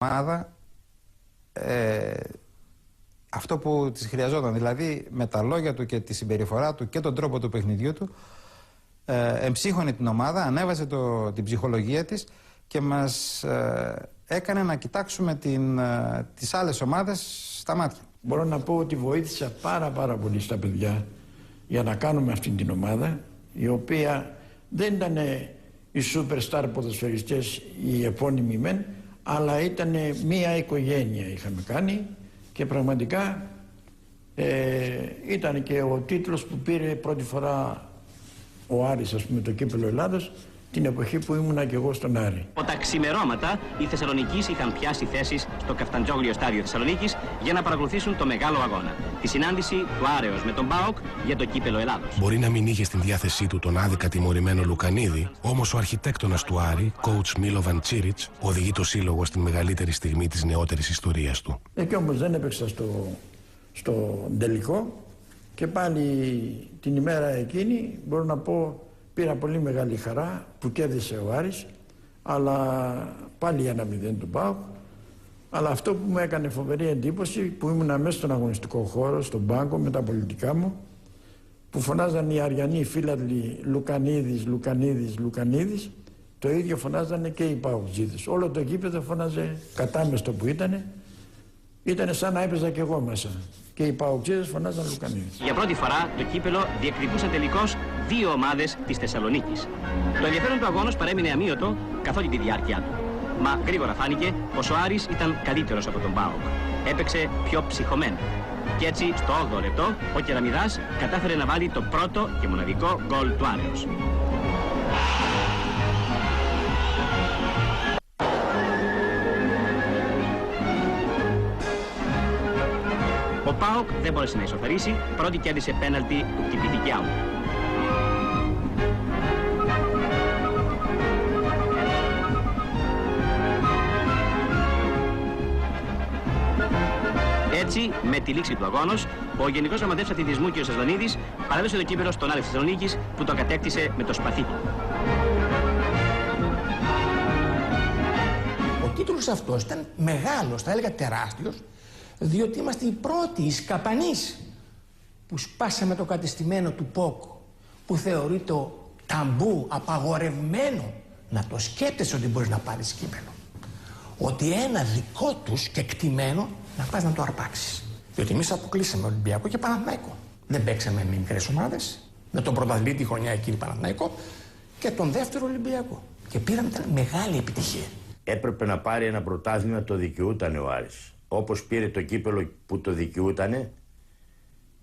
ομάδα αυτό που της χρειαζόταν, δηλαδή με τα λόγια του και τη συμπεριφορά του και τον τρόπο του παιχνιδιού του, εμψύχωνε την ομάδα, ανέβασε την ψυχολογία της και μας έκανε να κοιτάξουμε τις άλλες ομάδες στα μάτια. Μπορώ να πω ότι βοήθησα πάρα πολύ στα παιδιά για να κάνουμε αυτή την ομάδα, η οποία δεν ήταν οι superstar ποδοσφαιριστές, οι επώνυμοι μεν, αλλά ήταν μία οικογένεια είχαμε κάνει και πραγματικά ήταν και ο τίτλος που πήρε πρώτη φορά ο Άρης, ας πούμε, το κύπελλο Ελλάδος, την εποχή που ήμουνα και εγώ στον Άρη. Από τα ξημερώματα οι Θεσσαλονικείς είχαν πιάσει θέσεις στο Καφταντζόγλιο στάδιο Θεσσαλονίκης για να παρακολουθήσουν το μεγάλο αγώνα. Τη συνάντηση του Άρεος με τον ΠΑΟΚ για το κύπελλο Ελλάδος. Μπορεί να μην είχε στην διάθεσή του τον άδικα τιμωρημένο Λουκανίδη, όμως ο αρχιτέκτονας του Άρη, coach Μίλοβαν Τσίριτς, οδηγεί το σύλλογο στην μεγαλύτερη στιγμή της νεότερης ιστορίας του. Και όμως δεν έπαιξα στο τελικό και πάλι την ημέρα εκείνη μπορώ να πω πήρα πολύ μεγάλη χαρά που κέρδισε ο Άρης, αλλά πάλι 1-0 του ΠΑΟΚ. Αλλά αυτό που μου έκανε φοβερή εντύπωση, που ήμουν μέσα στον αγωνιστικό χώρο, στον πάγκο με τα πολιτικά μου, που φωνάζαν οι Αριανοί φίλαθλοι Λουκανίδης, το ίδιο φωνάζανε και οι ΠΑΟΚτζίδες. Όλο το γήπεδο φώναζε κατάμεστο που ήτανε σαν να έπαιζα κι εγώ μέσα. Και οι ΠΑΟΚτζίδες φωνάζαν Λουκανίδης. Για πρώτη φορά το κύπελλο διεκδικούσαν τελικώς δύο ομάδες της Θεσσαλονίκης. Το ενδιαφέρον του αγώνος παρέμεινε αμύωτο καθ' όλη τη διάρκεια του. Μα γρήγορα φάνηκε πως ο Άρης ήταν καλύτερος από τον ΠΑΟΚ. Έπαιξε πιο ψυχωμένα. Και έτσι στο 8ο λεπτό ο Κεραμιδάς κατάφερε να βάλει το πρώτο και μοναδικό γκολ του Άρεος. Ο ΠΑΟΚ δεν μπόρεσε να ισοφαρίσει, πρώτη κέρδισε πέναλτι του Κηπητικιάου. Έτσι, με τη λήξη του αγώνος, ο Γενικός Γραμματέας Αθλητισμού κ. Σασβανίδης παρέδωσε το κύπελλο στον Άρη Θεσσαλονίκης που το κατέκτησε με το σπαθί του. Ο τίτλος αυτός ήταν μεγάλος, θα έλεγα τεράστιος, διότι είμαστε οι πρώτοι, οι σκαπανείς, που σπάσαμε το κατεστημένο του ΠΟΚ, που θεωρεί το ταμπού, απαγορευμένο, να το σκέπτεσαι ότι μπορείς να πάρεις κύπελλο. Ότι ένα δικό τους κεκτημένο να πας να το αρπάξεις. Διότι εμείς αποκλείσαμε Ολυμπιακό και Παναθηναϊκό. Δεν παίξαμε με μικρές ομάδες, με τον πρωταθλητή τη χρονιά εκείνη Παναθηναϊκό και τον δεύτερο Ολυμπιακό. Και πήραμε, ήταν μεγάλη επιτυχία. Έπρεπε να πάρει ένα πρωτάθλημα, το δικαιούτανε ο Άρης. Όπως πήρε το κύπελλο που το δικαιούτανε,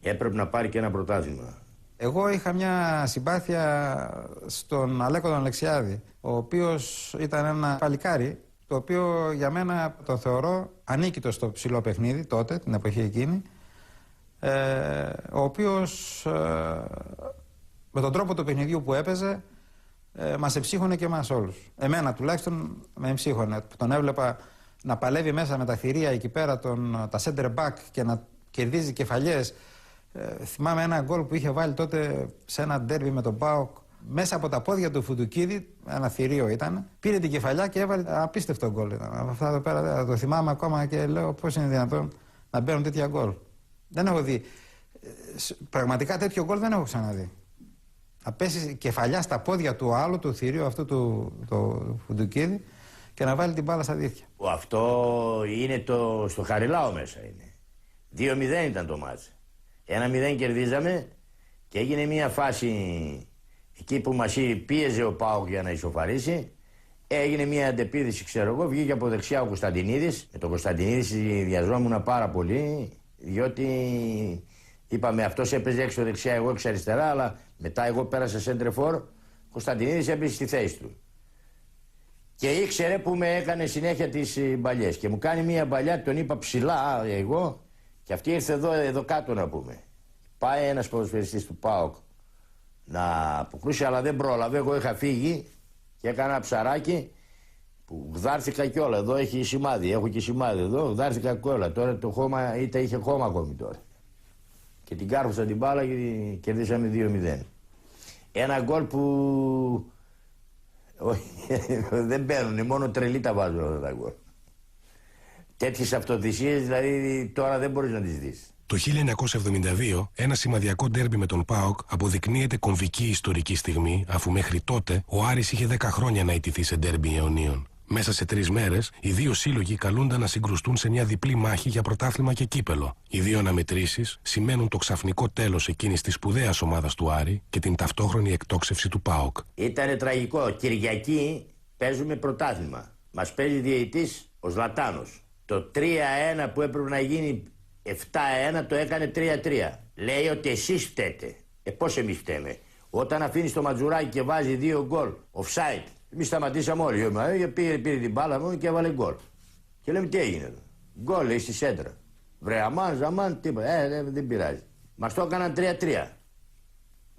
έπρεπε να πάρει και ένα πρωτάθλημα. Εγώ είχα μια συμπάθεια στον Αλέκο τον Αλεξιάδη, ο οποίος ήταν ένα παλικάρι, το οποίο για μένα το θεωρώ ανίκητο στο ψηλό παιχνίδι τότε, την εποχή εκείνη, ο οποίος με τον τρόπο του παιχνιδιού που έπαιζε μας εμψύχωνε και εμάς όλους. Εμένα τουλάχιστον με εμψύχωνε. Τον έβλεπα να παλεύει μέσα με τα θηρία εκεί πέρα, τα center back και να κερδίζει κεφαλιές. Θυμάμαι ένα γκολ που είχε βάλει τότε σε ένα ντέρμπι με τον ΠΑΟΚ. Μέσα από τα πόδια του Φουντουκίδη, ένα θηρίο ήταν, πήρε την κεφαλιά και έβαλε απίστευτο γκολ. Αυτά εδώ πέρα το θυμάμαι ακόμα και λέω πώς είναι δυνατόν να μπαίνουν τέτοια γκολ. Δεν έχω δει. Πραγματικά τέτοιο γκολ δεν έχω ξαναδεί. Να πέσει κεφαλιά στα πόδια του άλλου, του θηρίου αυτού του Φουντουκίδη και να βάλει την μπάλα στα δίχτυα. Αυτό είναι στο Χαριλάο μέσα είναι. 2-0 ήταν το μάτς. 1-0 κερδίζαμε και έγινε μια φάση εκεί που μας πίεζε ο ΠΑΟΚ για να ισοφαρίσει. Έγινε μια αντεπίθεση, ξέρω εγώ, βγήκε από δεξιά ο Κωνσταντινίδης. Με τον Κωνσταντινίδη συνδυαζόμουν πάρα πολύ, διότι είπαμε αυτός έπαιζε έξω δεξιά, εγώ έξω αριστερά, αλλά μετά εγώ πέρασα σέντρεφορ, ο Κωνσταντινίδης έπαιζε στη θέση του. Και ήξερε που με έκανε συνέχεια τις μπαλιές. Και μου κάνει μια μπαλιά, τον είπα ψηλά εγώ, και αυτή ήρθε εδώ κάτω να πούμε. Πάει ένας ποδοσφαιριστής του ΠΑΟΚ να αποκρούσει, αλλά δεν πρόλαβε. Εγώ είχα φύγει και έκανα ένα ψαράκι που γδάρθηκα κιόλα. Εδώ έχει σημάδι, έχω και σημάδι εδώ. Γδάρθηκα κιόλα. Τώρα το χώμα είχε χώμα ακόμη τώρα. Και την κάρφωσα την μπάλα και κερδίσαμε 2-0. Ένα γκολ που δεν παίρνουν, μόνο τρελή τα βάζουν αυτά τα γκολ. Τέτοιες αυτοθυσίες δηλαδή τώρα δεν μπορείς να τις δεις. Το 1972, ένα σημαδιακό ντέρμπι με τον ΠΑΟΚ αποδεικνύεται κομβική ιστορική στιγμή, αφού μέχρι τότε ο Άρης είχε 10 χρόνια να ιτηθεί σε ντέρμπι αιωνίων. Μέσα σε 3 μέρες, οι δύο σύλλογοι καλούνταν να συγκρουστούν σε μια διπλή μάχη για πρωτάθλημα και κύπελο. Οι δύο αναμετρήσεις σημαίνουν το ξαφνικό τέλος εκείνης της σπουδαίας ομάδας του Άρη και την ταυτόχρονη εκτόξευση του ΠΑΟΚ. Ήτανε τραγικό. Κυριακή παίζουμε πρωτάθλημα. Μας παίζει διαιτητής ο Ζλατάνος. Το 3-1 που έπρεπε να γίνει 7-1 το έκανε 3-3. Λέει ότι εσείς φταίτε. Πώς εμείς φταίμε? Όταν αφήνεις το Ματζουράκι και βάζει 2 γκολ offside. Εμείς σταματήσαμε όλοι. Πήρε την μπάλα μου και έβαλε γκολ. Και λέμε τι έγινε εδώ? Γκολ λέει στη σέντρα. Βρε αμάν, ζαμάν, τίποτα. Δεν πειράζει. Μας το έκαναν 3-3.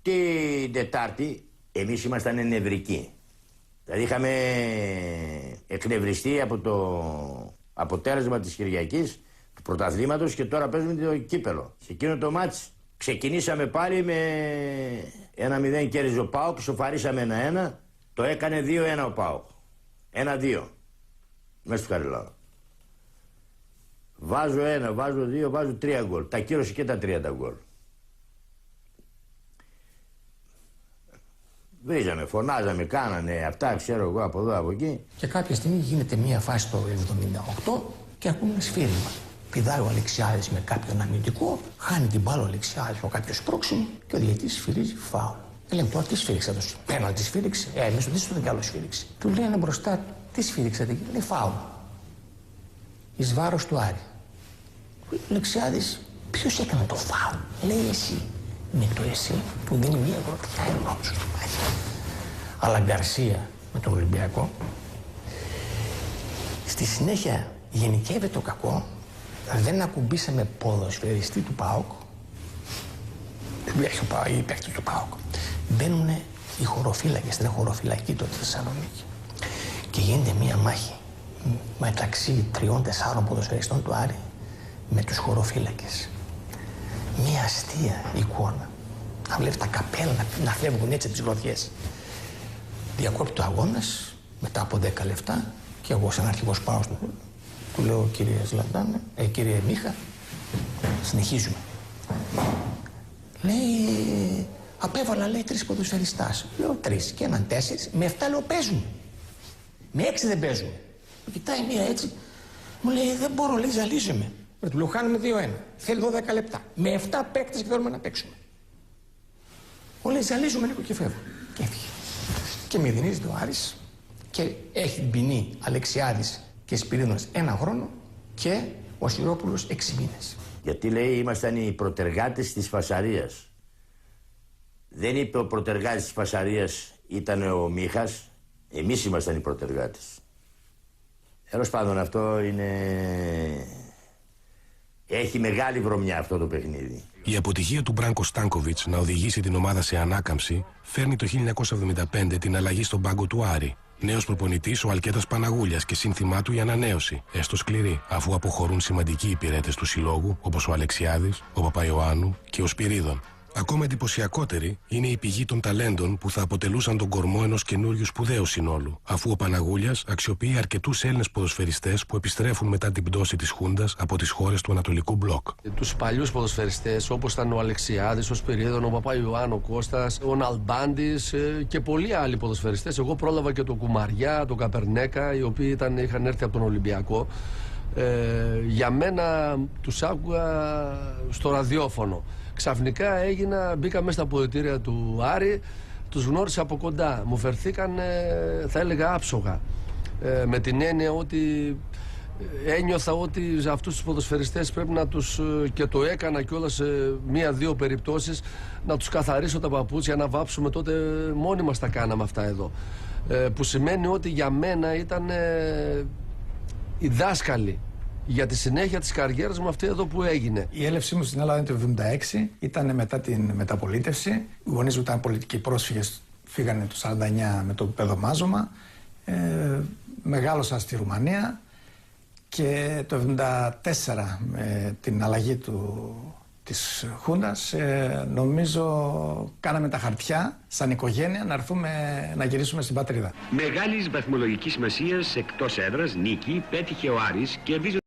Την Τετάρτη εμείς ήμασταν νευρικοί. Δηλαδή είχαμε εκνευριστεί από το αποτέλεσμα της Κυριακής, του πρωταθλήματος, και τώρα παίζουμε το κύπελο. Σε εκείνο το μάτς ξεκινήσαμε πάλι με 1-0 κέρδιζε ο ΠΑΟΚ, σοφαρίσαμε 1-1, το έκανε 2-1 ο ΠΑΟΚ. 1-2 μέσα στο Χαριλάου. Βάζω 1, βάζω 2, βάζω 3 γκολ. Τα κύρωσε και τα 3 τα γκολ. Βρίζαμε, φωνάζαμε, κάνανε αυτά, ξέρω εγώ, από εδώ, από εκεί. Και κάποια στιγμή γίνεται μια φάση το 78 και ακούμε ένα σφύριγμα. Πηδάει ο Αλεξιάδης με κάποιον αμυντικό, χάνει την μπάλα ο Αλεξιάδης από κάποιο σπρώξιμο και ο διαιτητής σφυρίζει φάουλ. Λέμε τώρα τι σφύριξα το πέναλτι, τη σφύριξε. Εμείς το δίσουμε κι άλλο σφύριξε. Του λένε μπροστά, τι σφύριξατε? Λέει φάουλ. Εις βάρος του Άρη. Ο Αλεξιάδης, ποιος έκανε το φάουλ? Λέει εσύ. Με το εσύ που δίνει μία γροθιά ενός στο μάχη. Αλλά Γκαρσία με τον Ολυμπιακό. Στη συνέχεια γενικεύεται το κακό. Δεν ακουμπήσαμε ποδοσφαιριστή του ΠΑΟΚ. Οι παίκτες του ΠΑΟΚ. Μπαίνουν οι χωροφύλακες, στην χωροφυλακή τότε στη Θεσσαλονίκη. Και γίνεται μία μάχη μεταξύ 3-4 ποδοσφαιριστών του Άρη με τους χωροφύλακες. Μία αστεία εικόνα. Να βλέπει τα καπέλα να φεύγουν έτσι από τις γροθιές. Διακόπτει το αγώνας μετά από 10 λεπτά και εγώ σαν αρχηγός πάω του λέω κύριε Ζλαντάνε, κύριε Μίχα, συνεχίζουμε. Λέει, απέβαλα λέει 3 ποδοσφαιριστάς. Λέω 3 και έναν 4, με 7 λέω παίζουν. Με 6 δεν παίζουν. Κοιτάει μία έτσι, μου λέει δεν μπορώ, λέει ζαλίζομαι. Του λέω χάνουμε 2-1. Θέλει 12 λεπτά. Με 7 παίκτες και θέλουμε να παίξουμε. Μου λέει ζαλίζουμε λίγο και φεύγω. Και έφυγε. Και μηδενίζεται ο Άρης και έχει την ποινή Αλεξιάδης και Σπυρίδωνας 1 χρόνο και ο Σιρόπουλος 6 μήνες. Γιατί λέει ήμασταν οι προτεργάτες της φασαρίας. Δεν είπε ο προτεργάτης της φασαρίας ήταν ο Μίχας. Εμείς ήμασταν οι προτεργάτες. Τέλος πάντων αυτό είναι... Έχει μεγάλη βρωμιά αυτό το παιχνίδι. Η αποτυχία του Μπράνκο Στάνκοβιτς να οδηγήσει την ομάδα σε ανάκαμψη φέρνει το 1975 την αλλαγή στον πάγκο του Άρη. Νέος προπονητής ο Αλκέτας Παναγούλιας και σύνθημά του η ανανέωση, έστω σκληρή, αφού αποχωρούν σημαντικοί υπηρέτες του συλλόγου όπως ο Αλεξιάδης, ο Παπαϊωάννου και ο Σπυρίδων. Ακόμα εντυπωσιακότερη είναι η πηγή των ταλέντων που θα αποτελούσαν τον κορμό ενός καινούριου σπουδαίου συνόλου, αφού ο Παναγούλιας αξιοποιεί αρκετούς Έλληνες ποδοσφαιριστές που επιστρέφουν μετά την πτώση της Χούντας από τις χώρες του Ανατολικού Μπλοκ. Τους παλιούς ποδοσφαιριστές όπως ήταν ο Αλεξιάδης, ο Σπυρίδων, ο Παπαϊωάννου, ο Κώστας, ο Ναλμπάντης και πολλοί άλλοι ποδοσφαιριστές. Εγώ πρόλαβα και τον Κουμαριά, τον Καπερνέκα, οι οποίοι είχαν έρθει από τον Ολυμπιακό. Για μένα τους άκουγα στο ραδιόφωνο. Ξαφνικά μπήκα μέσα στα αποδυτήρια του Άρη, τους γνώρισα από κοντά. Μου φερθήκαν, θα έλεγα, άψογα. Με την έννοια ότι ένιωθα ότι σε αυτούς τους ποδοσφαιριστές πρέπει να τους, και το έκανα κιόλας σε 1-2 περιπτώσεις, να τους καθαρίσω τα παπούτσια, να βάψουμε. Τότε μόνοι μας τα κάναμε αυτά εδώ. Που σημαίνει ότι για μένα ήταν οι δάσκαλοι για τη συνέχεια της καριέρας μου αυτή εδώ που έγινε. Η έλευσή μου στην Ελλάδα είναι το 1976, ήταν μετά την μεταπολίτευση. Οι γονείς μου ήταν πολιτικοί πρόσφυγες, φύγανε το 1949 με το παιδομάζωμα. Μεγάλωσα στη Ρουμανία και το 1974 με την αλλαγή της Χούντας νομίζω κάναμε τα χαρτιά σαν οικογένεια να γυρίσουμε στην πατρίδα. Μεγάλης βαθμολογικής σημασίας εκτός έδρας νίκη πέτυχε ο Άρης κερδίζοντας